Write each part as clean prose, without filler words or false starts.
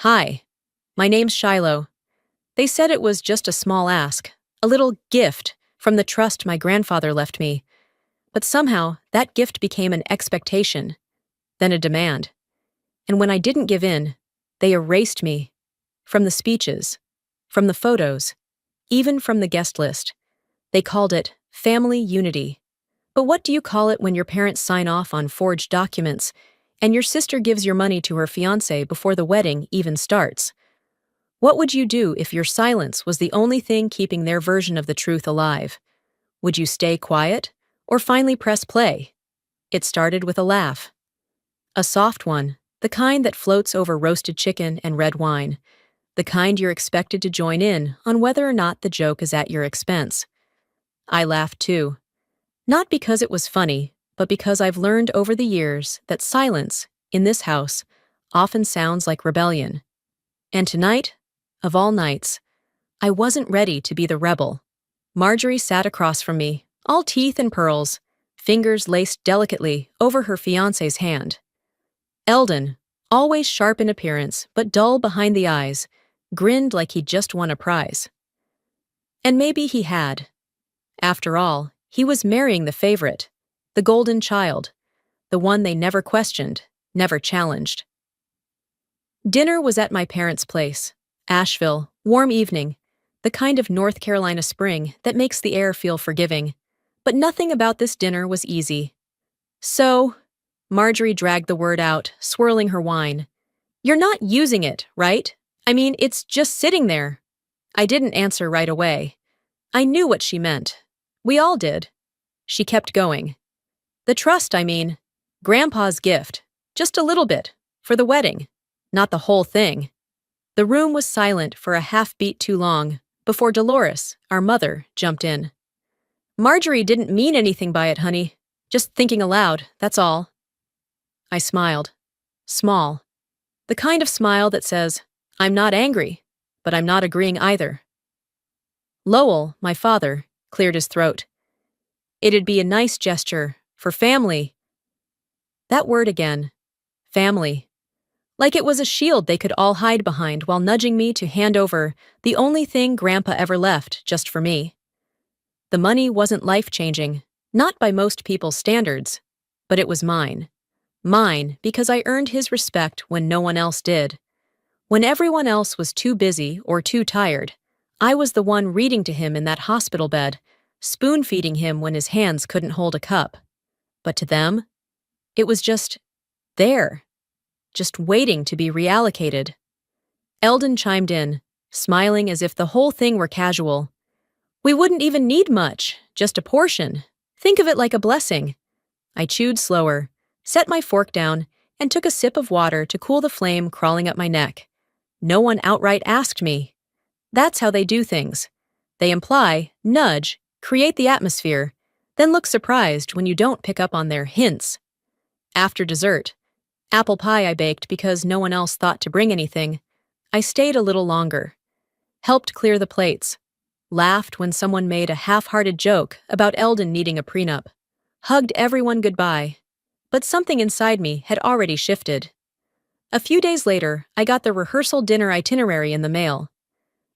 Hi, my name's Shiloh. They said it was just a small ask, a little gift from the trust my grandfather left me. But somehow, that gift became an expectation, then a demand. And when I didn't give in, they erased me. From the speeches, from the photos, even from the guest list. They called it family unity. But what do you call it when your parents sign off on forged documents and your sister gives your money to her fiancé before the wedding even starts? What would you do if your silence was the only thing keeping their version of the truth alive? Would you stay quiet or finally press play? It started with a laugh. A soft one, the kind that floats over roasted chicken and red wine. The kind you're expected to join in on whether or not the joke is at your expense. I laughed too. Not because it was funny, but because I've learned over the years that silence, in this house, often sounds like rebellion. And tonight, of all nights, I wasn't ready to be the rebel. Marjorie sat across from me, all teeth and pearls, fingers laced delicately over her fiancé's hand. Eldon, always sharp in appearance but dull behind the eyes, grinned like he'd just won a prize. And maybe he had. After all, he was marrying the favorite, the golden child, the one they never questioned, never challenged. Dinner was at my parents' place, Asheville, warm evening, the kind of North Carolina spring that makes the air feel forgiving. But nothing about this dinner was easy. So, Marjorie dragged the word out, swirling her wine. You're not using it, right? I mean, it's just sitting there. I didn't answer right away. I knew what she meant. We all did. She kept going. The trust, I mean. Grandpa's gift. Just a little bit. For the wedding. Not the whole thing. The room was silent for a half-beat too long, before Dolores, our mother, jumped in. Marjorie didn't mean anything by it, honey. Just thinking aloud, that's all. I smiled. Small. The kind of smile that says, I'm not angry, but I'm not agreeing either. Lowell, my father, cleared his throat. It'd be a nice gesture, for family. That word again. Family. Like it was a shield they could all hide behind while nudging me to hand over the only thing Grandpa ever left just for me. The money wasn't life-changing, not by most people's standards, but it was mine. Mine because I earned his respect when no one else did. When everyone else was too busy or too tired, I was the one reading to him in that hospital bed, spoon-feeding him when his hands couldn't hold a cup. But to them, it was just there, just waiting to be reallocated. Eldon chimed in, smiling as if the whole thing were casual. We wouldn't even need much, just a portion. Think of it like a blessing. I chewed slower, set my fork down, and took a sip of water to cool the flame crawling up my neck. No one outright asked me. That's how they do things. They imply, nudge, create the atmosphere, then look surprised when you don't pick up on their hints. After dessert, apple pie I baked because no one else thought to bring anything, I stayed a little longer, helped clear the plates, laughed when someone made a half-hearted joke about Eldon needing a prenup, hugged everyone goodbye, but something inside me had already shifted. A few days later, I got the rehearsal dinner itinerary in the mail.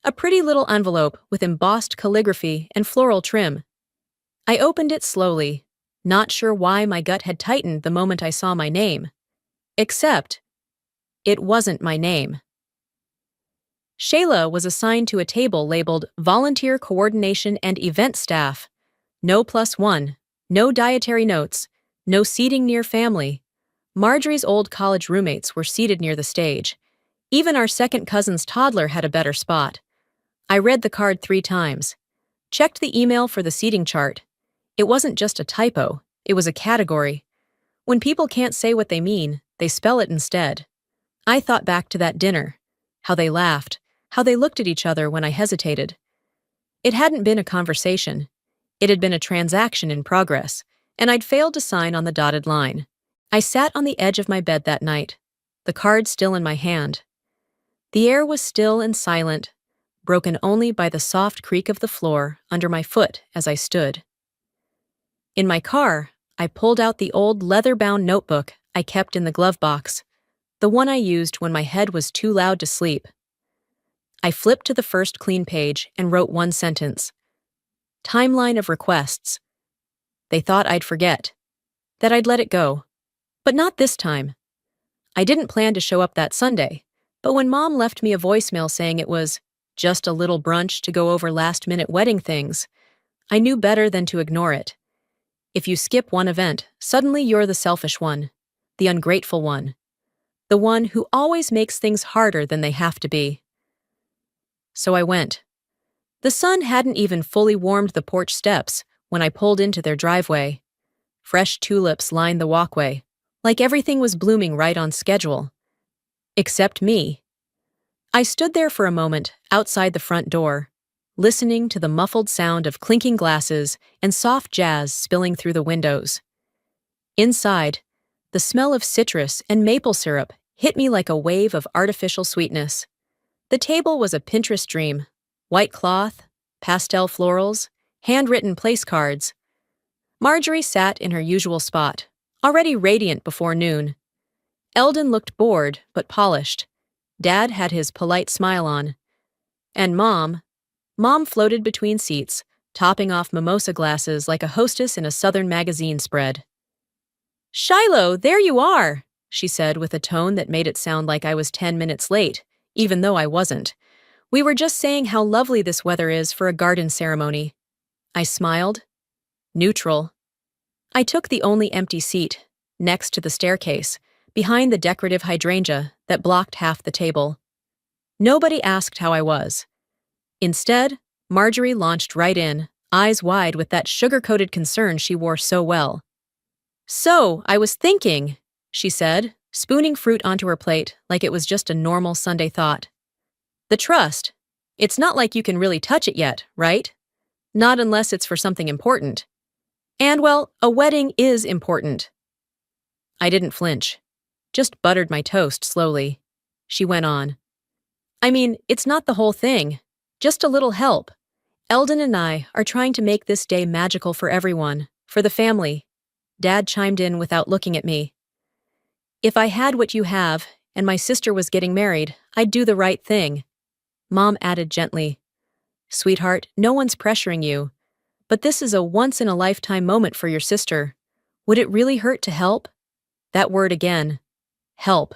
A pretty little envelope with embossed calligraphy and floral trim. I opened it slowly, not sure why my gut had tightened the moment I saw my name. Except, it wasn't my name. Shayla was assigned to a table labeled Volunteer Coordination and Event Staff. No +1, no dietary notes, no seating near family. Marjorie's old college roommates were seated near the stage. Even our second cousin's toddler had a better spot. I read the card 3 times. Checked the email for the seating chart. It wasn't just a typo, it was a category. When people can't say what they mean, they spell it instead. I thought back to that dinner. How they laughed, how they looked at each other when I hesitated. It hadn't been a conversation. It had been a transaction in progress, and I'd failed to sign on the dotted line. I sat on the edge of my bed that night, the card still in my hand. The air was still and silent, broken only by the soft creak of the floor under my foot as I stood. In my car, I pulled out the old leather-bound notebook I kept in the glove box. the one I used when my head was too loud to sleep. I flipped to the first clean page and wrote one sentence. Timeline of requests. They thought I'd forget, that I'd let it go. But not this time. I didn't plan to show up that Sunday, but when Mom left me a voicemail saying it was just a little brunch to go over last-minute wedding things, I knew better than to ignore it. If you skip one event, suddenly you're the selfish one, the ungrateful one, the one who always makes things harder than they have to be. So I went. The sun hadn't even fully warmed the porch steps when I pulled into their driveway. Fresh tulips lined the walkway, like everything was blooming right on schedule. Except me. I stood there for a moment outside the front door, listening to the muffled sound of clinking glasses and soft jazz spilling through the windows. Inside, the smell of citrus and maple syrup hit me like a wave of artificial sweetness. The table was a Pinterest dream. White cloth, pastel florals, handwritten place cards. Marjorie sat in her usual spot, already radiant before noon. Eldon looked bored but polished. Dad had his polite smile on. And Mom floated between seats, topping off mimosa glasses like a hostess in a Southern magazine spread. "Shiloh, there you are," she said with a tone that made it sound like I was 10 minutes late, even though I wasn't. "We were just saying how lovely this weather is for a garden ceremony." I smiled. Neutral. I took the only empty seat, next to the staircase, behind the decorative hydrangea that blocked half the table. Nobody asked how I was. Instead, Marjorie launched right in, eyes wide with that sugar-coated concern she wore so well. "So, I was thinking," she said, spooning fruit onto her plate like it was just a normal Sunday thought. "The trust. It's not like you can really touch it yet, right? Not unless it's for something important. And, well, a wedding is important." I didn't flinch. Just buttered my toast slowly. She went on. "I mean, it's not the whole thing. Just a little help. Eldon and I are trying to make this day magical for everyone, for the family." Dad chimed in without looking at me. "If I had what you have, and my sister was getting married, I'd do the right thing." Mom added gently, "Sweetheart, no one's pressuring you. But this is a once-in-a-lifetime moment for your sister. Would it really hurt to help?" That word again. Help.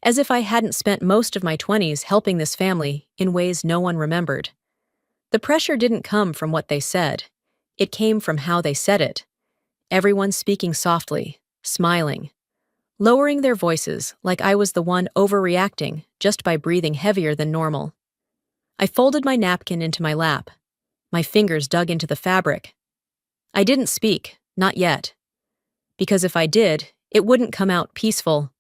As if I hadn't spent most of my 20s helping this family in ways no one remembered. The pressure didn't come from what they said. It came from how they said it. Everyone speaking softly, smiling, lowering their voices like I was the one overreacting just by breathing heavier than normal. I folded my napkin into my lap. My fingers dug into the fabric. I didn't speak, not yet. Because if I did, it wouldn't come out peaceful.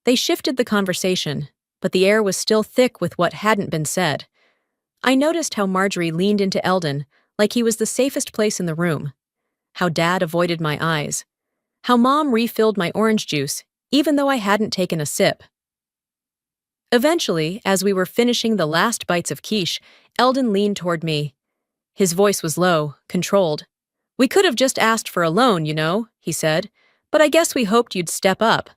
They shifted the conversation, but the air was still thick with what hadn't been said. I noticed how Marjorie leaned into Eldon like he was the safest place in the room. How Dad avoided my eyes. How Mom refilled my orange juice, even though I hadn't taken a sip. Eventually, as we were finishing the last bites of quiche, Eldon leaned toward me. His voice was low, controlled. "We could have just asked for a loan, you know," he said, "but I guess we hoped you'd step up."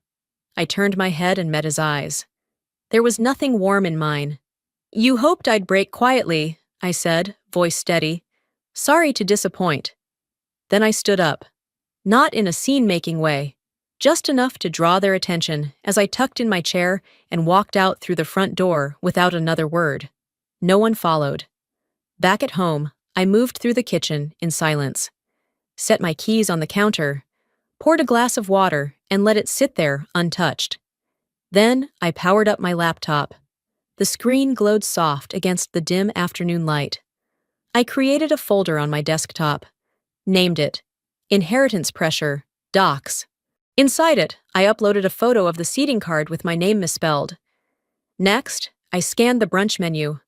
I turned my head and met his eyes. There was nothing warm in mine. "You hoped I'd break quietly," I said, voice steady. "Sorry to disappoint." Then I stood up. Not in a scene-making way, just enough to draw their attention as I tucked in my chair and walked out through the front door without another word. No one followed. Back at home, I moved through the kitchen in silence, set my keys on the counter, poured a glass of water, and let it sit there untouched. Then I powered up my laptop. The screen glowed soft against the dim afternoon light. I created a folder on my desktop, named it Inheritance Pressure, Docs. Inside it, I uploaded a photo of the seating card with my name misspelled. Next, I scanned the brunch menu.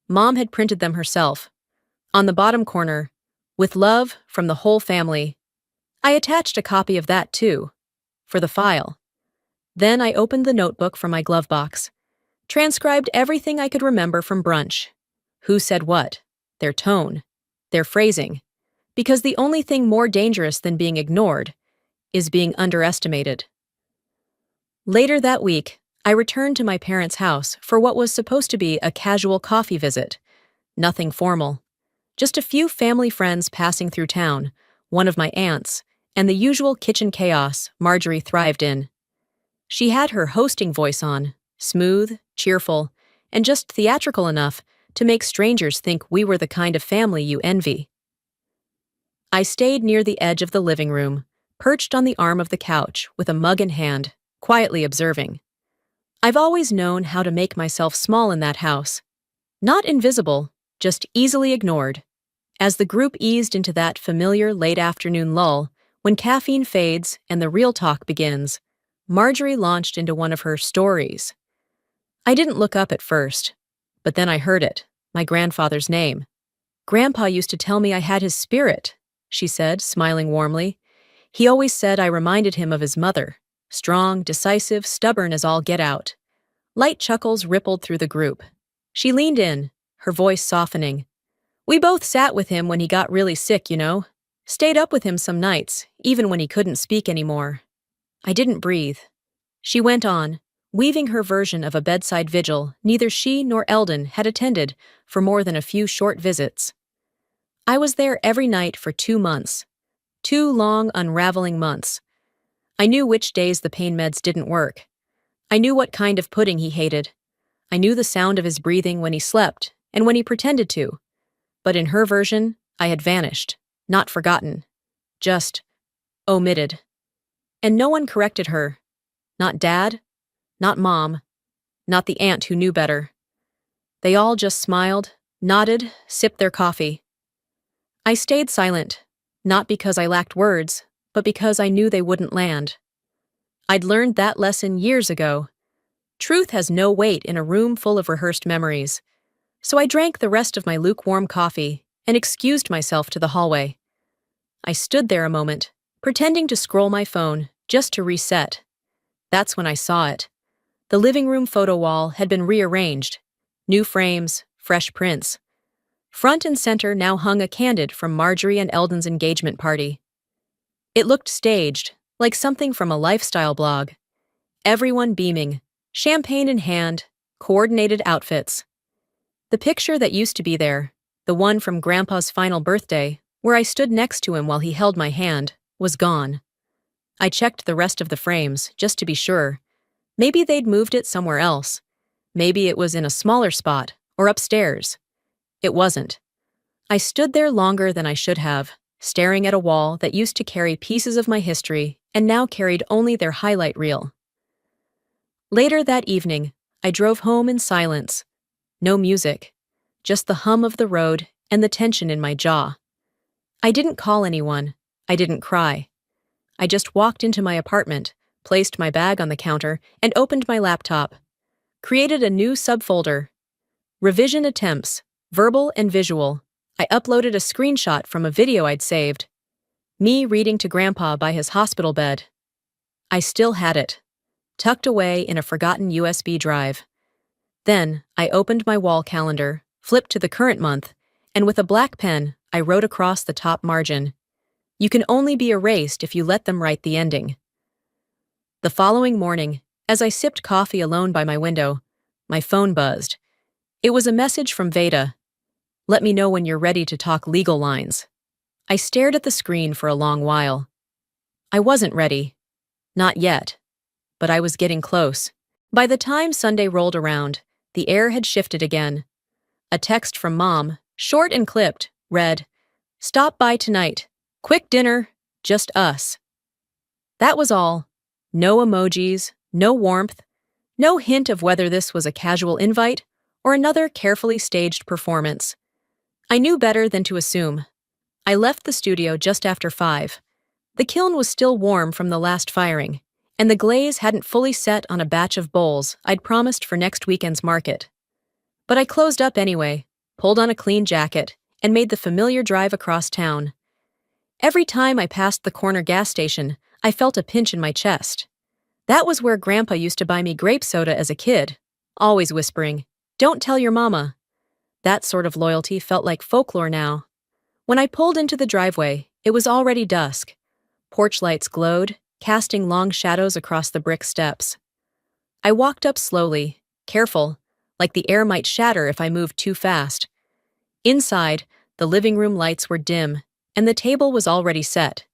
Mom had printed them herself. On the bottom corner, "With love from the whole family." I attached a copy of that too, for the file. Then I opened the notebook from my glove box, transcribed everything I could remember from brunch. Who said what, their tone, their phrasing, because the only thing more dangerous than being ignored is being underestimated. Later that week, I returned to my parents' house for what was supposed to be a casual coffee visit. Nothing formal. Just a few family friends passing through town, one of my aunts, and the usual kitchen chaos Marjorie thrived in. She had her hosting voice on, smooth, cheerful, and just theatrical enough to make strangers think we were the kind of family you envy. I stayed near the edge of the living room, perched on the arm of the couch with a mug in hand, quietly observing. I've always known how to make myself small in that house. Not invisible, just easily ignored. As the group eased into that familiar late afternoon lull, when caffeine fades and the real talk begins, Marjorie launched into one of her stories. I didn't look up at first, but then I heard it, my grandfather's name. Grandpa used to tell me I had his spirit, she said, smiling warmly. He always said I reminded him of his mother, strong, decisive, stubborn as all get out. Light chuckles rippled through the group. She leaned in, her voice softening. We both sat with him when he got really sick, you know. Stayed up with him some nights, even when he couldn't speak anymore. I didn't breathe. She went on, weaving her version of a bedside vigil neither she nor Eldon had attended for more than a few short visits. I was there every night for 2 months. 2 long, unraveling months. I knew which days the pain meds didn't work. I knew what kind of pudding he hated. I knew the sound of his breathing when he slept and when he pretended to. But in her version, I had vanished, not forgotten, just omitted. And no one corrected her. Not Dad, not Mom, not the aunt who knew better. They all just smiled, nodded, sipped their coffee. I stayed silent, not because I lacked words, but because I knew they wouldn't land. I'd learned that lesson years ago. Truth has no weight in a room full of rehearsed memories. So I drank the rest of my lukewarm coffee and excused myself to the hallway. I stood there a moment, pretending to scroll my phone just to reset. That's when I saw it. The living room photo wall had been rearranged. New frames, fresh prints. Front and center now hung a candid from Marjorie and Eldon's engagement party. It looked staged, like something from a lifestyle blog. Everyone beaming, champagne in hand, coordinated outfits. The picture that used to be there, the one from Grandpa's final birthday, where I stood next to him while he held my hand, was gone. I checked the rest of the frames, just to be sure. Maybe they'd moved it somewhere else. Maybe it was in a smaller spot, or upstairs. It wasn't. I stood there longer than I should have, staring at a wall that used to carry pieces of my history and now carried only their highlight reel. Later that evening, I drove home in silence. No music, just the hum of the road and the tension in my jaw. I didn't call anyone. I didn't cry. I just walked into my apartment, placed my bag on the counter, and opened my laptop. Created a new subfolder. Revision attempts, verbal and visual. I uploaded a screenshot from a video I'd saved. Me reading to Grandpa by his hospital bed. I still had it, tucked away in a forgotten USB drive. Then, I opened my wall calendar, flipped to the current month, and with a black pen, I wrote across the top margin. You can only be erased if you let them write the ending. The following morning, as I sipped coffee alone by my window, my phone buzzed. It was a message from Veda. Let me know when you're ready to talk legal lines. I stared at the screen for a long while. I wasn't ready. Not yet. But I was getting close. By the time Sunday rolled around, the air had shifted again. A text from Mom, short and clipped, read, "Stop by tonight. Quick dinner, just us." That was all. No emojis, no warmth, no hint of whether this was a casual invite or another carefully staged performance. I knew better than to assume. I left the studio just after 5. The kiln was still warm from the last firing, and the glaze hadn't fully set on a batch of bowls I'd promised for next weekend's market. But I closed up anyway, pulled on a clean jacket, and made the familiar drive across town. Every time I passed the corner gas station, I felt a pinch in my chest. That was where Grandpa used to buy me grape soda as a kid, always whispering, "Don't tell your mama." That sort of loyalty felt like folklore now. When I pulled into the driveway, it was already dusk. Porch lights glowed, casting long shadows across the brick steps. I walked up slowly, careful, like the air might shatter if I moved too fast. Inside, the living room lights were dim, and the table was already set.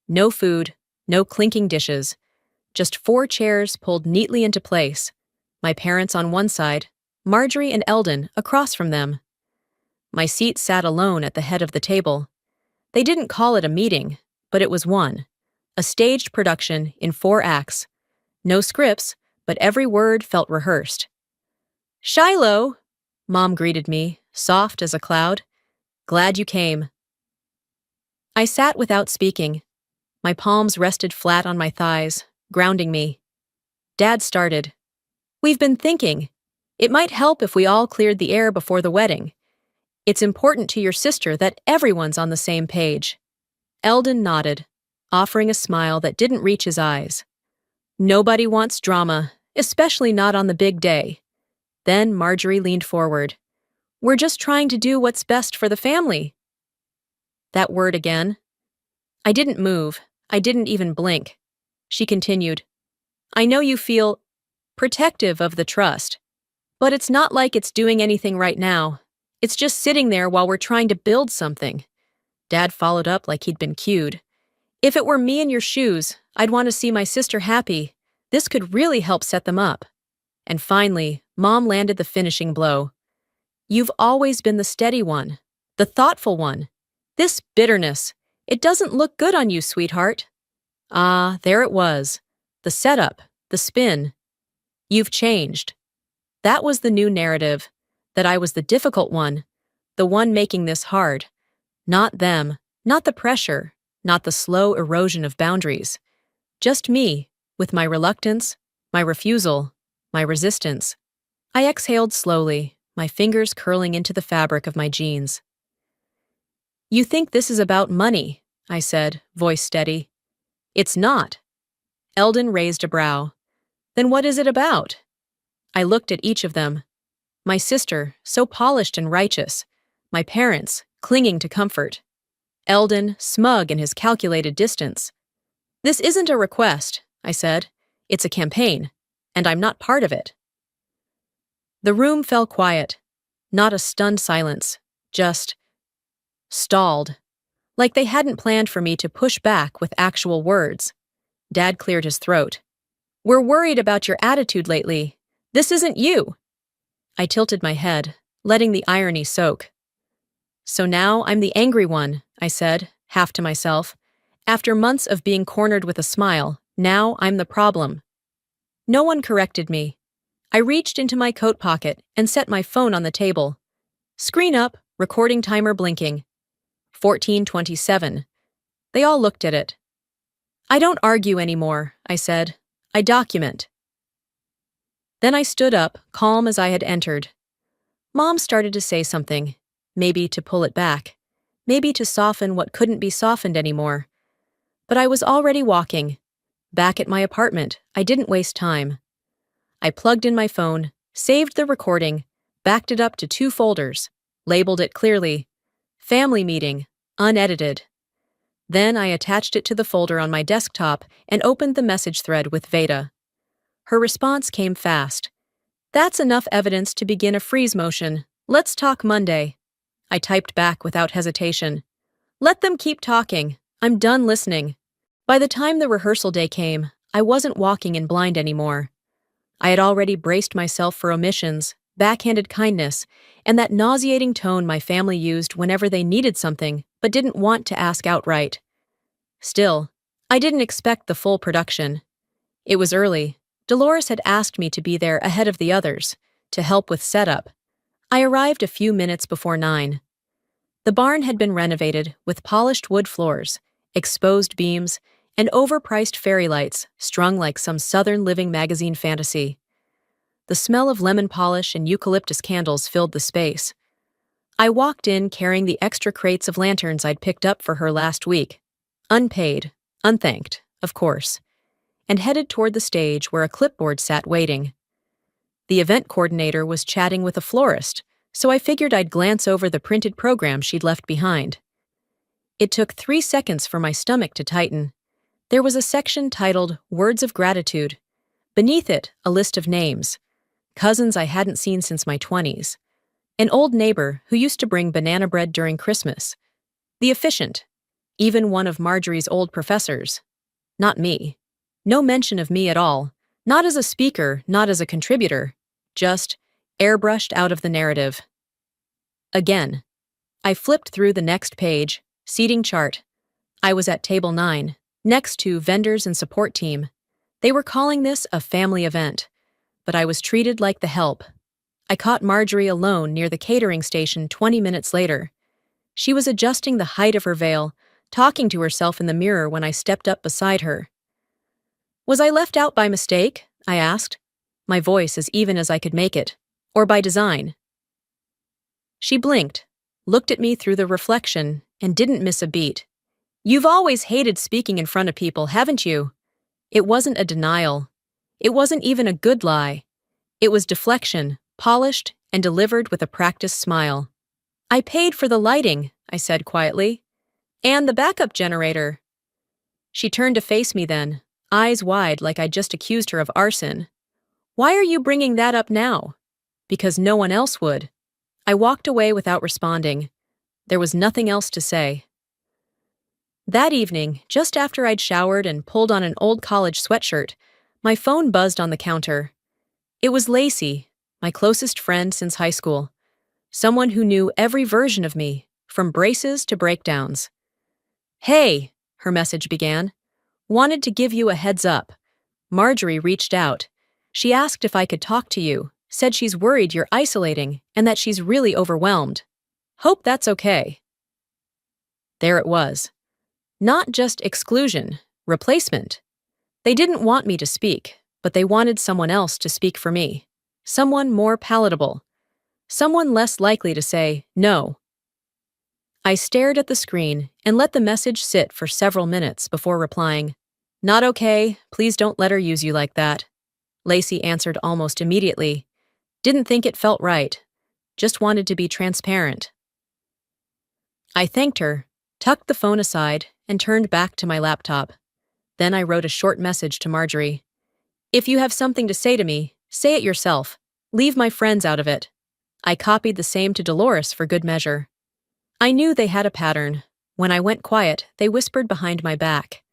No food, no clinking dishes, just 4 chairs pulled neatly into place. My parents on one side, Marjorie and Eldon across from them. My seat sat alone at the head of the table. They didn't call it a meeting, but it was one. A staged production in 4 acts. No scripts, but every word felt rehearsed. "Shiloh!" Mom greeted me, soft as a cloud. "Glad you came." I sat without speaking. My palms rested flat on my thighs, grounding me. Dad started. "We've been thinking. It might help if we all cleared the air before the wedding. It's important to your sister that everyone's on the same page." Eldon nodded, offering a smile that didn't reach his eyes. "Nobody wants drama, especially not on the big day." Then Marjorie leaned forward. "We're just trying to do what's best for the family." That word again. I didn't move. I didn't even blink. She continued. "I know you feel protective of the trust, but it's not like it's doing anything right now. It's just sitting there while we're trying to build something." Dad followed up like he'd been cued. "If it were me in your shoes, I'd want to see my sister happy. This could really help set them up." And finally, Mom landed the finishing blow. "You've always been the steady one, the thoughtful one. This bitterness, it doesn't look good on you, sweetheart." Ah, there it was. The setup, the spin. "You've changed." That was the new narrative, that I was the difficult one, the one making this hard. Not them, not the pressure, not the slow erosion of boundaries. Just me, with my reluctance, my refusal, my resistance. I exhaled slowly, my fingers curling into the fabric of my jeans. "You think this is about money," I said, voice steady. "It's not." Eldon raised a brow. "Then what is it about?" I looked at each of them. My sister, so polished and righteous. My parents, clinging to comfort. Eldon, smug in his calculated distance. "This isn't a request," I said. "It's a campaign, and I'm not part of it." The room fell quiet. Not a stunned silence, just stalled. Like they hadn't planned for me to push back with actual words. Dad cleared his throat. "We're worried about your attitude lately. This isn't you." I tilted my head, letting the irony soak. "So now I'm the angry one," I said, half to myself. "After months of being cornered with a smile, now I'm the problem." No one corrected me. I reached into my coat pocket and set my phone on the table. Screen up, recording timer blinking. 14:27. They all looked at it. "I don't argue anymore," I said. "I document." Then I stood up, calm as I had entered. Mom started to say something, maybe to pull it back, maybe to soften what couldn't be softened anymore. But I was already walking. Back at my apartment, I didn't waste time. I plugged in my phone, saved the recording, backed it up to 2 folders, labeled it clearly, "Family Meeting, Unedited." Then I attached it to the folder on my desktop and opened the message thread with Veda. Her response came fast. "That's enough evidence to begin a freeze motion. Let's talk Monday." I typed back without hesitation. "Let them keep talking. I'm done listening." By the time the rehearsal day came, I wasn't walking in blind anymore. I had already braced myself for omissions, backhanded kindness, and that nauseating tone my family used whenever they needed something but didn't want to ask outright. Still, I didn't expect the full production. It was early. Dolores had asked me to be there ahead of the others, to help with setup. I arrived a few minutes before 9. The barn had been renovated with polished wood floors, exposed beams, and overpriced fairy lights strung like some Southern Living magazine fantasy. The smell of lemon polish and eucalyptus candles filled the space. I walked in carrying the extra crates of lanterns I'd picked up for her last week. Unpaid, unthanked, of course, and headed toward the stage where a clipboard sat waiting. The event coordinator was chatting with a florist, so I figured I'd glance over the printed program she'd left behind. It took 3 seconds for my stomach to tighten. There was a section titled Words of Gratitude. Beneath it, a list of names. Cousins I hadn't seen since my 20s. An old neighbor who used to bring banana bread during Christmas. The efficient. Even one of Marjorie's old professors. Not me. No mention of me at all. Not as a speaker, not as a contributor. Just airbrushed out of the narrative. Again. I flipped through the next page, seating chart. I was at table 9, next to vendors and support team. They were calling this a family event, but I was treated like the help. I caught Marjorie alone near the catering station 20 minutes later. She was adjusting the height of her veil, talking to herself in the mirror when I stepped up beside her. Was I left out by mistake? I asked, my voice as even as I could make it, or by design. She blinked, looked at me through the reflection, and didn't miss a beat. You've always hated speaking in front of people, haven't you? It wasn't a denial. It wasn't even a good lie. It was deflection, polished and delivered with a practiced smile. I paid for the lighting, I said quietly. And the backup generator. She turned to face me then, eyes wide like I'd just accused her of arson. Why are you bringing that up now? Because no one else would. I walked away without responding. There was nothing else to say. That evening, just after I'd showered and pulled on an old college sweatshirt, my phone buzzed on the counter. It was Lacey, my closest friend since high school. Someone who knew every version of me, from braces to breakdowns. Hey, her message began. Wanted to give you a heads up. Marjorie reached out. She asked if I could talk to you, said she's worried you're isolating and that she's really overwhelmed. Hope that's okay. There it was. Not just exclusion, replacement. They didn't want me to speak, but they wanted someone else to speak for me. Someone more palatable. Someone less likely to say no. I stared at the screen and let the message sit for several minutes before replying. Not okay, please don't let her use you like that. Lacey answered almost immediately. Didn't think it felt right. Just wanted to be transparent. I thanked her, tucked the phone aside, and turned back to my laptop. Then I wrote a short message to Marjorie. If you have something to say to me, say it yourself. Leave my friends out of it. I copied the same to Dolores for good measure. I knew they had a pattern. When I went quiet, they whispered behind my back.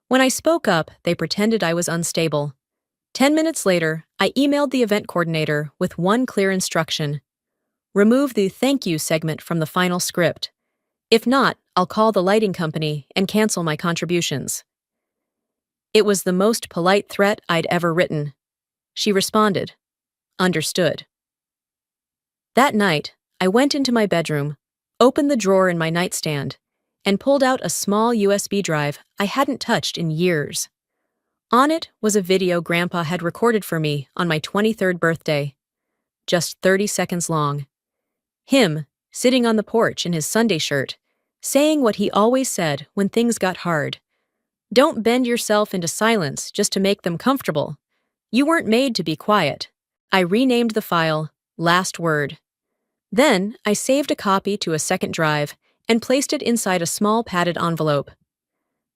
When I spoke up, they pretended I was unstable. 10 minutes later, I emailed the event coordinator with one clear instruction. Remove the thank you segment from the final script. If not, I'll call the lighting company and cancel my contributions. It was the most polite threat I'd ever written. She responded. Understood. That night, I went into my bedroom, opened the drawer in my nightstand, and pulled out a small USB drive I hadn't touched in years. On it was a video Grandpa had recorded for me on my 23rd birthday. Just 30 seconds long. Him, sitting on the porch in his Sunday shirt, saying what he always said when things got hard. Don't bend yourself into silence just to make them comfortable. You weren't made to be quiet. I renamed the file Last Word. Then I saved a copy to a second drive and placed it inside a small padded envelope.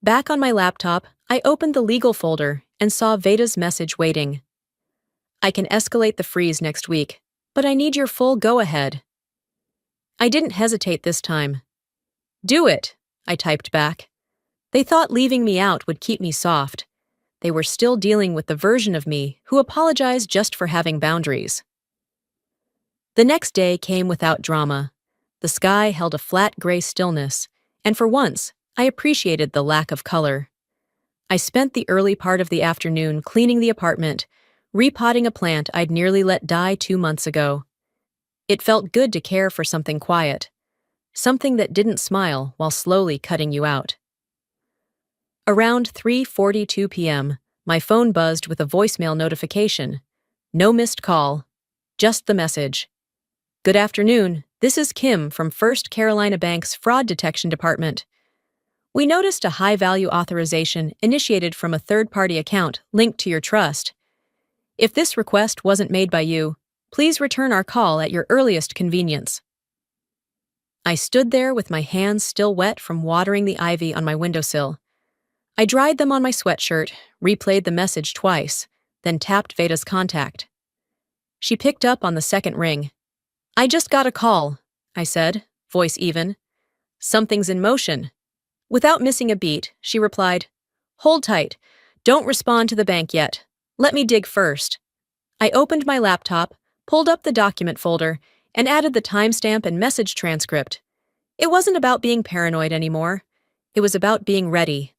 Back on my laptop, I opened the legal folder and saw Veda's message waiting. I can escalate the freeze next week, but I need your full go-ahead. I didn't hesitate this time. Do it, I typed back. They thought leaving me out would keep me soft. They were still dealing with the version of me who apologized just for having boundaries. The next day came without drama. The sky held a flat gray stillness, and for once, I appreciated the lack of color. I spent the early part of the afternoon cleaning the apartment, repotting a plant I'd nearly let die 2 months ago. It felt good to care for something quiet, something that didn't smile while slowly cutting you out. Around 3:42 p.m., my phone buzzed with a voicemail notification. No missed call, just the message. Good afternoon, this is Kim from First Carolina Bank's Fraud Detection Department. We noticed a high-value authorization initiated from a third-party account linked to your trust. If this request wasn't made by you, please return our call at your earliest convenience. I stood there with my hands still wet from watering the ivy on my windowsill. I dried them on my sweatshirt, replayed the message twice, then tapped Veda's contact. She picked up on the second ring. "I just got a call," I said, voice even. "Something's in motion." Without missing a beat, she replied, "Hold tight. Don't respond to the bank yet. Let me dig first." I opened my laptop, pulled up the document folder, and added the timestamp and message transcript. It wasn't about being paranoid anymore. It was about being ready.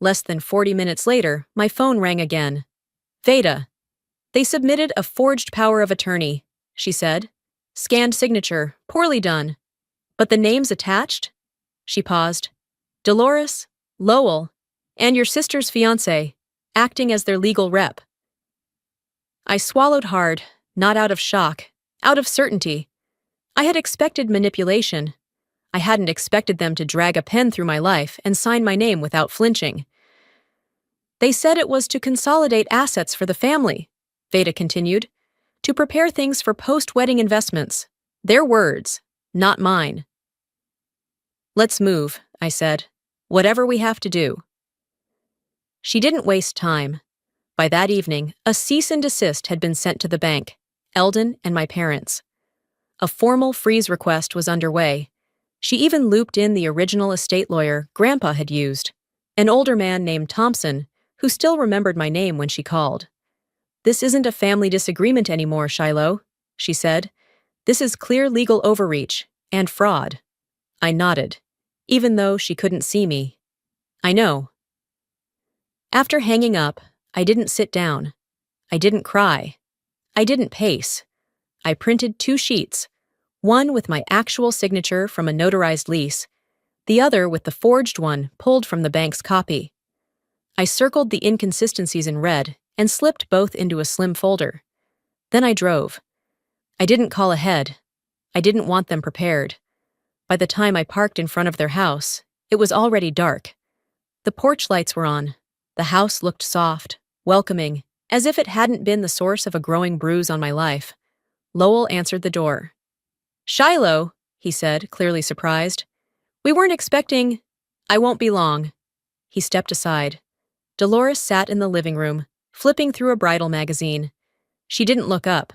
Less than 40 minutes later, my phone rang again. "Veda. They submitted a forged power of attorney," she said. "Scanned signature, poorly done. But the names attached?" She paused. "Dolores, Lowell, and your sister's fiancé, acting as their legal rep." I swallowed hard, not out of shock, out of certainty. I had expected manipulation. I hadn't expected them to drag a pen through my life and sign my name without flinching. "They said it was to consolidate assets for the family," Veda continued, "to prepare things for post-wedding investments. Their words, not mine." "Let's move," I said. "Whatever we have to do." She didn't waste time. By that evening, a cease and desist had been sent to the bank, Eldon and my parents. A formal freeze request was underway. She even looped in the original estate lawyer Grandpa had used, an older man named Thompson, who still remembered my name when she called. "This isn't a family disagreement anymore, Shiloh," she said. "This is clear legal overreach and fraud." I nodded, even though she couldn't see me. "I know." After hanging up, I didn't sit down. I didn't cry. I didn't pace. I printed 2 sheets, one with my actual signature from a notarized lease, the other with the forged one pulled from the bank's copy. I circled the inconsistencies in red and slipped both into a slim folder. Then I drove. I didn't call ahead. I didn't want them prepared. By the time I parked in front of their house, it was already dark. The porch lights were on. The house looked soft, welcoming, as if it hadn't been the source of a growing bruise on my life. Lowell answered the door. "Shiloh," he said, clearly surprised. "We weren't expecting—" "I won't be long." He stepped aside. Dolores sat in the living room, flipping through a bridal magazine. She didn't look up.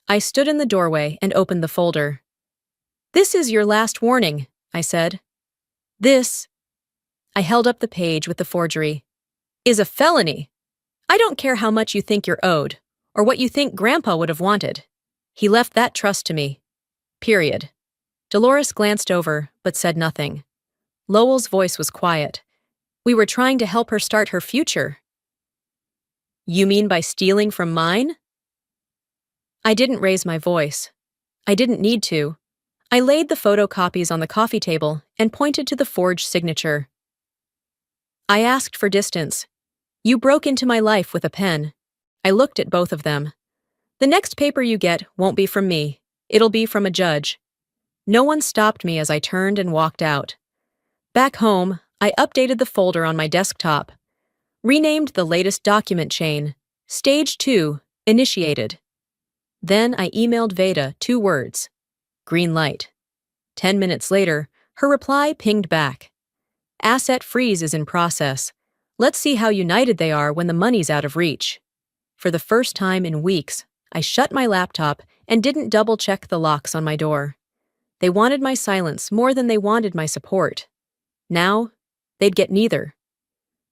I stood in the doorway and opened the folder. "This is your last warning," I said. "This—" I held up the page with the forgery. "Is a felony. I don't care how much you think you're owed, or what you think Grandpa would have wanted. He left that trust to me. Period." Dolores glanced over, but said nothing. Lowell's voice was quiet. "We were trying to help her start her future." "You mean by stealing from mine?" I didn't raise my voice. I didn't need to. I laid the photocopies on the coffee table and pointed to the forged signature. "I asked for distance. You broke into my life with a pen." I looked at both of them. "The next paper you get won't be from me. It'll be from a judge." No one stopped me as I turned and walked out. Back home, I updated the folder on my desktop. Renamed the latest document chain, Stage 2, Initiated. Then I emailed Veda 2 words. Green light. 10 minutes later, her reply pinged back. "Asset freeze is in process. Let's see how united they are when the money's out of reach." For the first time in weeks, I shut my laptop and didn't double-check the locks on my door. They wanted my silence more than they wanted my support. Now, they'd get neither.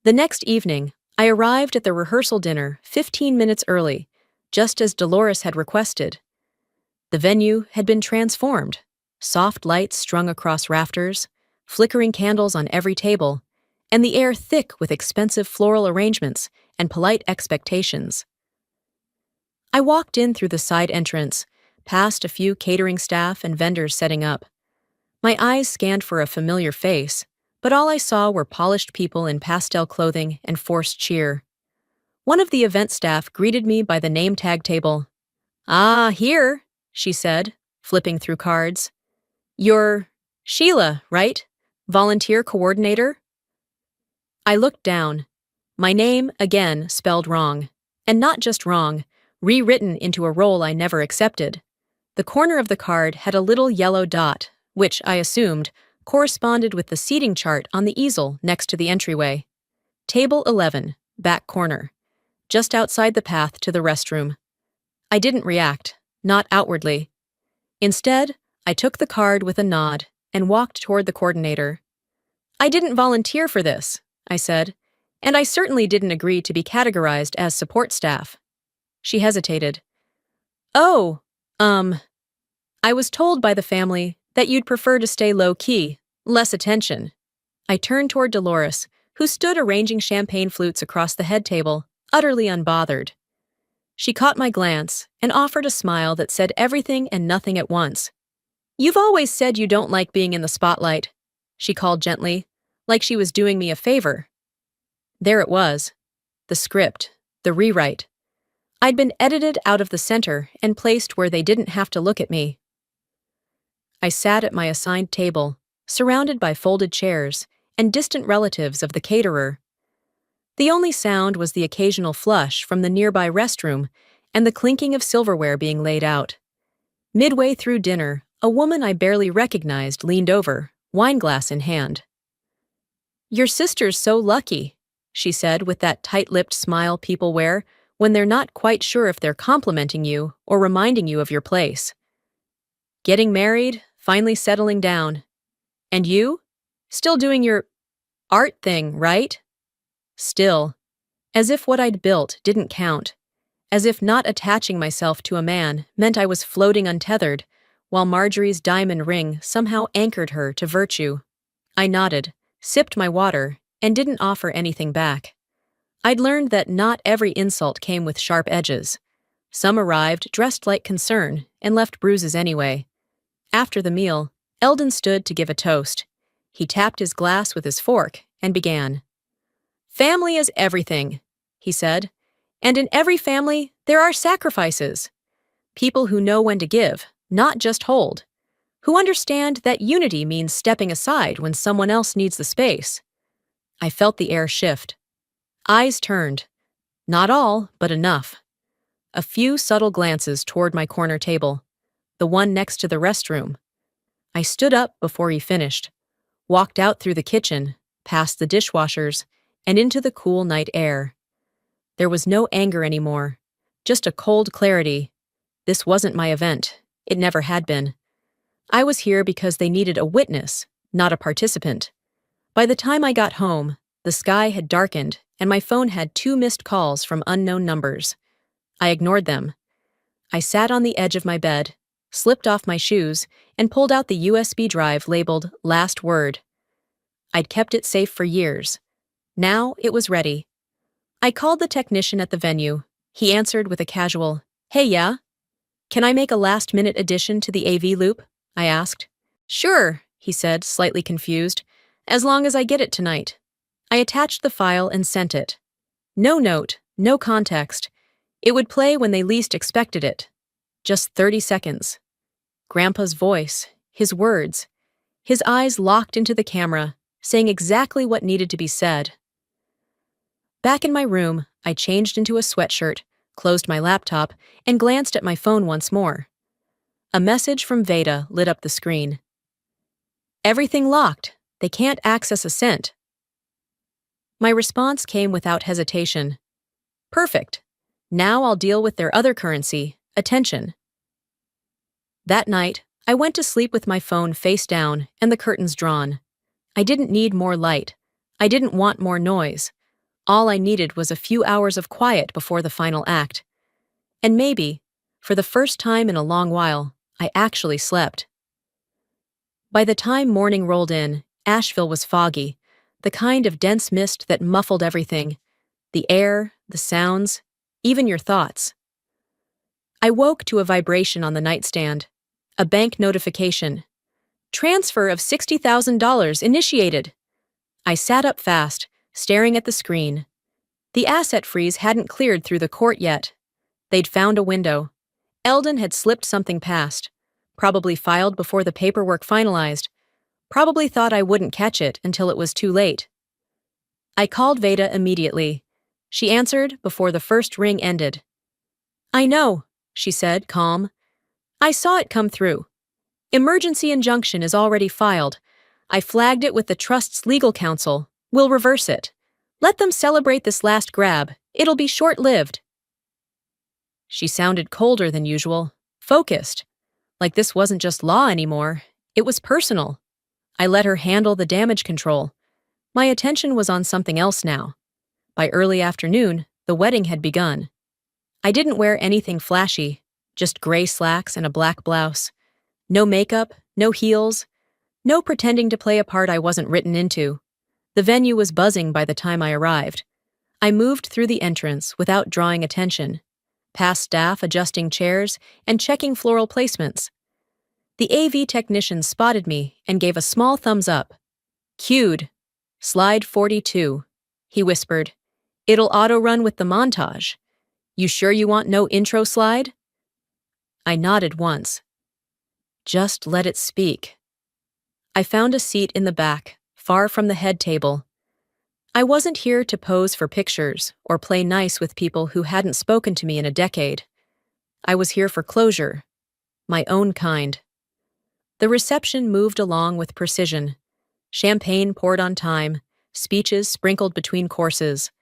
The next evening, I arrived at the rehearsal dinner 15 minutes early, just as Dolores had requested. The venue had been transformed. Soft lights strung across rafters, flickering candles on every table, and the air thick with expensive floral arrangements and polite expectations. I walked in through the side entrance, past a few catering staff and vendors setting up. My eyes scanned for a familiar face, but all I saw were polished people in pastel clothing and forced cheer. One of the event staff greeted me by the name tag table. "Ah, here," she said, flipping through cards. "You're Sheila, right? Volunteer coordinator?" I looked down. My name, again, spelled wrong. And not just wrong, rewritten into a role I never accepted. The corner of the card had a little yellow dot, which, I assumed, corresponded with the seating chart on the easel next to the entryway. Table 11, back corner. just outside the path to the restroom. I didn't react, not outwardly. Instead, I took the card with a nod and walked toward the coordinator. "I didn't volunteer for this," I said, "and I certainly didn't agree to be categorized as support staff." She hesitated. "Oh, I was told by the family that you'd prefer to stay low-key, less attention." I turned toward Dolores, who stood arranging champagne flutes across the head table, utterly unbothered. She caught my glance and offered a smile that said everything and nothing at once. "You've always said you don't like being in the spotlight," she called gently, like she was doing me a favor. There it was. The script, the rewrite. I'd been edited out of the center and placed where they didn't have to look at me. I sat at my assigned table, surrounded by folded chairs and distant relatives of the caterer. The only sound was the occasional flush from the nearby restroom and the clinking of silverware being laid out. Midway through dinner, a woman I barely recognized leaned over, wineglass in hand. "Your sister's so lucky," she said with that tight-lipped smile people wear when they're not quite sure if they're complimenting you or reminding you of your place. "Getting married, finally settling down. And you? Still doing your art thing, right?" Still. As if what I'd built didn't count. As if not attaching myself to a man meant I was floating untethered, while Marjorie's diamond ring somehow anchored her to virtue. I nodded, sipped my water, and didn't offer anything back. I'd learned that not every insult came with sharp edges. Some arrived dressed like concern and left bruises anyway. After the meal, Eldon stood to give a toast. He tapped his glass with his fork and began. "Family is everything," he said, "and in every family there are sacrifices. People who know when to give, not just hold. Who understand that unity means stepping aside when someone else needs the space." I felt the air shift. Eyes turned. Not all, but enough. A few subtle glances toward my corner table, the one next to the restroom. I stood up before he finished, walked out through the kitchen, past the dishwashers, and into the cool night air. There was no anger anymore, just a cold clarity. This wasn't my event. It never had been. I was here because they needed a witness, not a participant. By the time I got home, the sky had darkened and my phone had 2 missed calls from unknown numbers. I ignored them. I sat on the edge of my bed, slipped off my shoes, and pulled out the USB drive labeled Last Word. I'd kept it safe for years. Now it was ready. I called the technician at the venue. He answered with a casual, "Hey, yeah? Can I make a last-minute addition to the AV loop?" I asked. "Sure," he said, slightly confused, "as long as I get it tonight." I attached the file and sent it. No note, no context. It would play when they least expected it. Just 30 seconds. Grandpa's voice, his words, his eyes locked into the camera, saying exactly what needed to be said. Back in my room, I changed into a sweatshirt, closed my laptop, and glanced at my phone once more. A message from Veda lit up the screen. "Everything locked. They can't access a cent." My response came without hesitation. "Perfect. Now I'll deal with their other currency, attention." That night, I went to sleep with my phone face down and the curtains drawn. I didn't need more light. I didn't want more noise. All I needed was a few hours of quiet before the final act. And maybe, for the first time in a long while, I actually slept. By the time morning rolled in, Asheville was foggy, the kind of dense mist that muffled everything. The air, the sounds, even your thoughts. I woke to a vibration on the nightstand. A bank notification. "Transfer of $60,000 initiated." I sat up fast, staring at the screen. The asset freeze hadn't cleared through the court yet. They'd found a window. Eldon had slipped something past. Probably filed before the paperwork finalized. Probably thought I wouldn't catch it until it was too late. I called Veda immediately. She answered before the first ring ended. "I know," she said, calm. "I saw it come through. Emergency injunction is already filed. I flagged it with the trust's legal counsel. We'll reverse it. Let them celebrate this last grab. It'll be short-lived. She sounded colder than usual, focused, like this wasn't just law anymore, it was personal. I let her handle the damage control. My attention was on something else now. By early afternoon, the wedding had begun. I didn't wear anything flashy, just gray slacks and a black blouse. No makeup, no heels, no pretending to play a part I wasn't written into. The venue was buzzing by the time I arrived. I moved through the entrance without drawing attention, past staff adjusting chairs and checking floral placements. The AV technician spotted me and gave a small thumbs up. Cued. Slide 42, he whispered. It'll auto-run with the montage. You sure you want no intro slide? I nodded once. Just let it speak. I found a seat in the back, far from the head table. I wasn't here to pose for pictures or play nice with people who hadn't spoken to me in a decade. I was here for closure, my own kind. The reception moved along with precision. Champagne poured on time, speeches sprinkled between courses.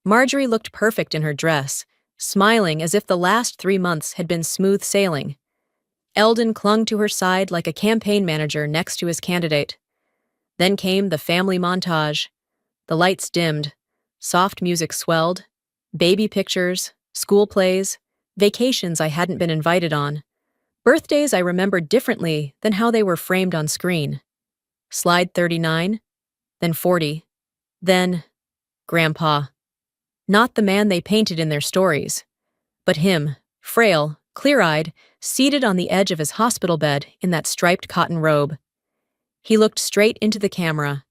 Marjorie looked perfect in her dress, smiling as if the last 3 months had been smooth sailing. Eldon clung to her side like a campaign manager next to his candidate. Then came the family montage. The lights dimmed, soft music swelled, baby pictures, school plays, vacations I hadn't been invited on, birthdays I remembered differently than how they were framed on screen. Slide 39, then 40, then Grandpa. Not the man they painted in their stories, but him, frail, clear-eyed, seated on the edge of his hospital bed in that striped cotton robe. He looked straight into the camera.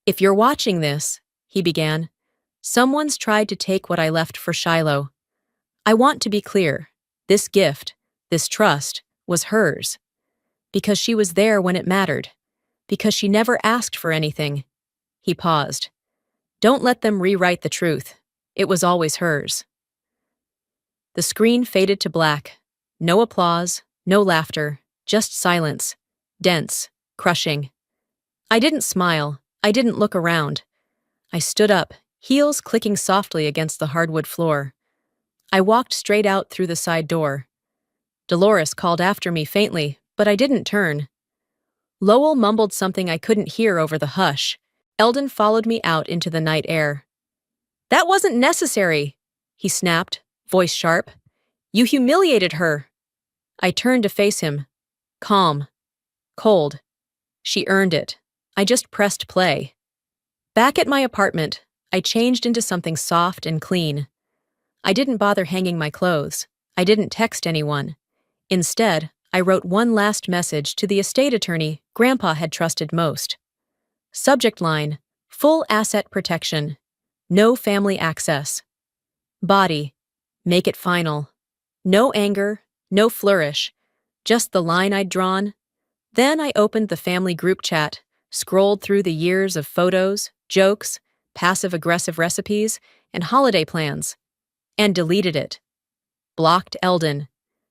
If you're watching this, he began, someone's tried to take what I left for Shiloh. I want to be clear. This gift, this trust, was hers. Because she was there when it mattered. Because she never asked for anything. He paused. Don't let them rewrite the truth. It was always hers. The screen faded to black. No applause, no laughter, just silence. Dense, crushing. I didn't smile. I didn't look around. I stood up, heels clicking softly against the hardwood floor. I walked straight out through the side door. Dolores called after me faintly, but I didn't turn. Lowell mumbled something I couldn't hear over the hush. Eldon followed me out into the night air. That wasn't necessary, he snapped, voice sharp. You humiliated her. I turned to face him. Calm. Cold. She earned it. I just pressed play. Back at my apartment, I changed into something soft and clean. I didn't bother hanging my clothes. I didn't text anyone. Instead, I wrote one last message to the estate attorney Grandpa had trusted most. Subject line, full asset protection. No family access. Body, make it final. No anger, no flourish, just the line I'd drawn. Then I opened the family group chat, scrolled through the years of photos, jokes, passive-aggressive recipes, and holiday plans, and deleted it. Blocked Eldon.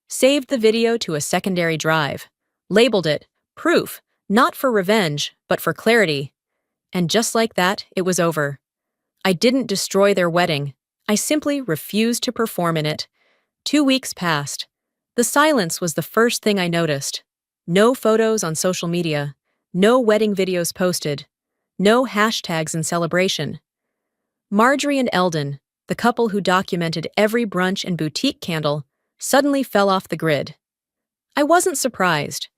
Saved the video to a secondary drive. Labeled it, proof, not for revenge, but for clarity. And just like that, it was over. I didn't destroy their wedding. I simply refused to perform in it. 2 weeks passed. The silence was the first thing I noticed. No photos on social media. No wedding videos posted. No hashtags in celebration. Marjorie and Eldon, the couple who documented every brunch and boutique candle, suddenly fell off the grid. I wasn't surprised.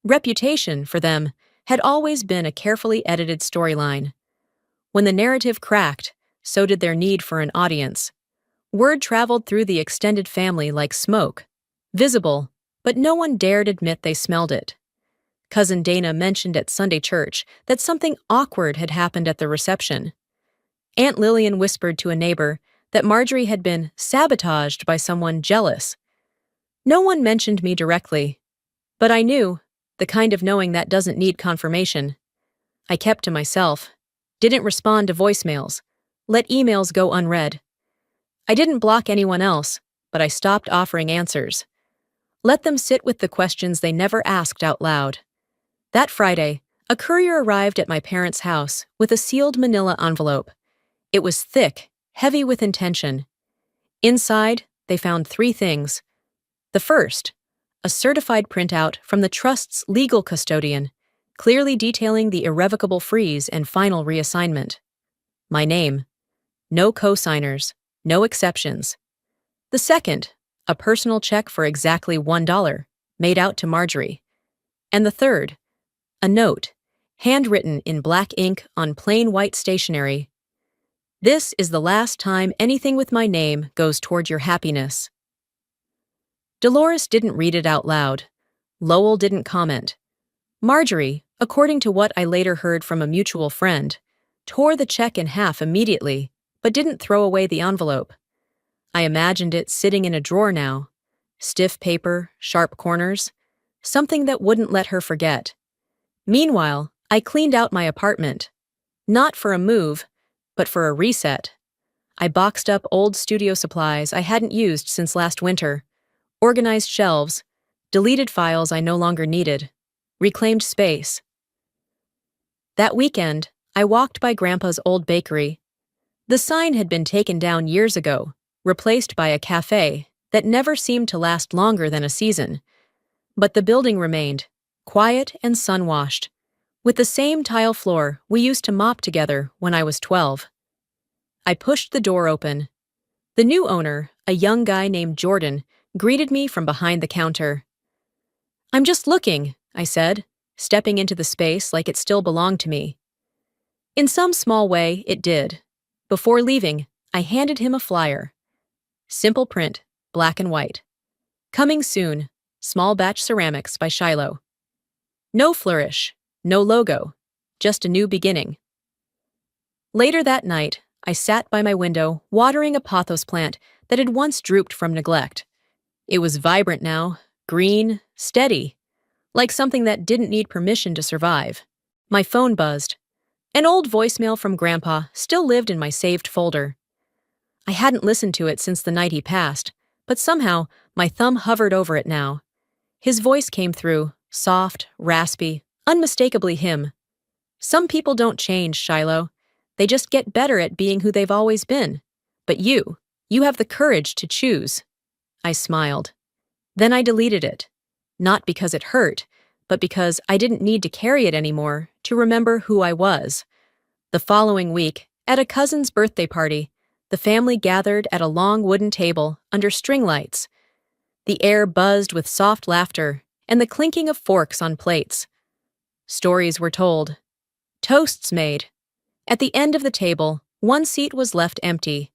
Reputation, for them, had always been a carefully edited storyline. When the narrative cracked, so did their need for an audience. Word traveled through the extended family like smoke. Visible, but no one dared admit they smelled it. Cousin Dana mentioned at Sunday church that something awkward had happened at the reception. Aunt Lillian whispered to a neighbor that Marjorie had been sabotaged by someone jealous. No one mentioned me directly, but I knew, the kind of knowing that doesn't need confirmation. I kept to myself, didn't respond to voicemails, let emails go unread. I didn't block anyone else, but I stopped offering answers. Let them sit with the questions they never asked out loud. That Friday, a courier arrived at my parents' house with a sealed manila envelope. It was thick, heavy with intention. Inside, they found three things. The first, a certified printout from the trust's legal custodian, clearly detailing the irrevocable freeze and final reassignment. My name. No co-signers, no exceptions. The second, a personal check for exactly $1, made out to Marjorie. And the third, a note, handwritten in black ink on plain white stationery. This is the last time anything with my name goes toward your happiness. Dolores didn't read it out loud. Lowell didn't comment. Marjorie, according to what I later heard from a mutual friend, tore the check in half immediately, but didn't throw away the envelope. I imagined it sitting in a drawer now. Stiff paper, sharp corners, something that wouldn't let her forget. Meanwhile, I cleaned out my apartment. Not for a move, but for a reset. I boxed up old studio supplies I hadn't used since last winter, organized shelves, deleted files I no longer needed, reclaimed space. That weekend, I walked by Grandpa's old bakery. The sign had been taken down years ago, replaced by a cafe that never seemed to last longer than a season. But the building remained, quiet and sun-washed, with the same tile floor we used to mop together when I was 12. I pushed the door open. The new owner, a young guy named Jordan, greeted me from behind the counter. "I'm just looking," I said, stepping into the space like it still belonged to me. In some small way, it did. Before leaving, I handed him a flyer. Simple print, black and white. Coming soon, small batch ceramics by Shiloh. No flourish, no logo, just a new beginning. Later that night, I sat by my window watering a pothos plant that had once drooped from neglect. It was vibrant now, green, steady, like something that didn't need permission to survive. My phone buzzed. An old voicemail from Grandpa still lived in my saved folder. I hadn't listened to it since the night he passed, but somehow my thumb hovered over it now. His voice came through, soft, raspy, unmistakably him. "Some people don't change, Shiloh. They just get better at being who they've always been. But you have the courage to choose." I smiled. Then I deleted it. Not because it hurt, but because I didn't need to carry it anymore to remember who I was. The following week, at a cousin's birthday party, the family gathered at a long wooden table under string lights. The air buzzed with soft laughter and the clinking of forks on plates. Stories were told. Toasts made. At the end of the table, one seat was left empty.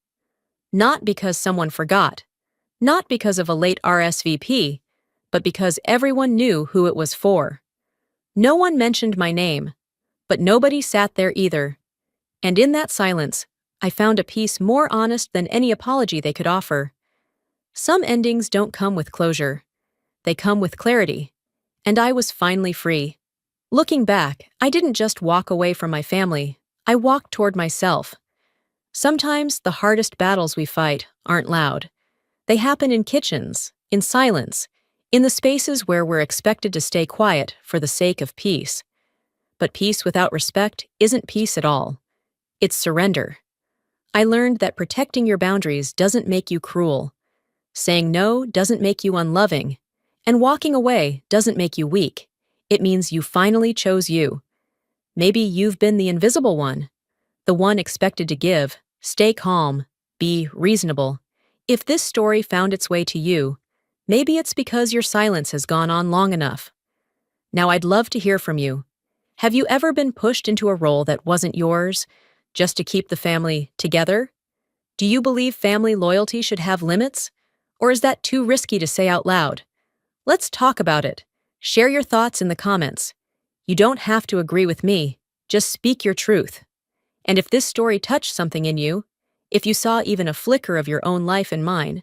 Not because someone forgot, not because of a late RSVP, but because everyone knew who it was for. No one mentioned my name, but nobody sat there either. And in that silence, I found a peace more honest than any apology they could offer. Some endings don't come with closure. They come with clarity. And I was finally free. Looking back, I didn't just walk away from my family. I walked toward myself. Sometimes the hardest battles we fight aren't loud. They happen in kitchens, in silence, in the spaces where we're expected to stay quiet for the sake of peace. But peace without respect isn't peace at all. It's surrender. I learned that protecting your boundaries doesn't make you cruel. Saying no doesn't make you unloving. And walking away doesn't make you weak. It means you finally chose you. Maybe you've been the invisible one, the one expected to give, stay calm, be reasonable. If this story found its way to you, maybe it's because your silence has gone on long enough. Now I'd love to hear from you. Have you ever been pushed into a role that wasn't yours, just to keep the family together? Do you believe family loyalty should have limits? Or is that too risky to say out loud? Let's talk about it. Share your thoughts in the comments. You don't have to agree with me, just speak your truth. And if this story touched something in you, if you saw even a flicker of your own life in mine,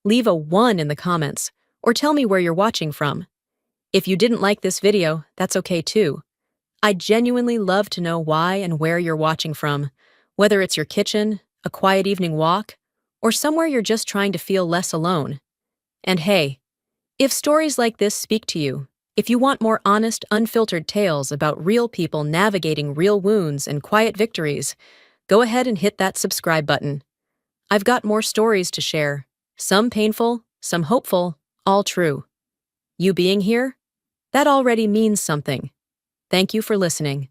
leave a 1 in the comments, or tell me where you're watching from. If you didn't like this video, that's okay too. I'd genuinely love to know why and where you're watching from, whether it's your kitchen, a quiet evening walk, or somewhere you're just trying to feel less alone. And hey, if stories like this speak to you, if you want more honest, unfiltered tales about real people navigating real wounds and quiet victories, go ahead and hit that subscribe button. I've got more stories to share. Some painful, some hopeful, all true. You being here? That already means something. Thank you for listening.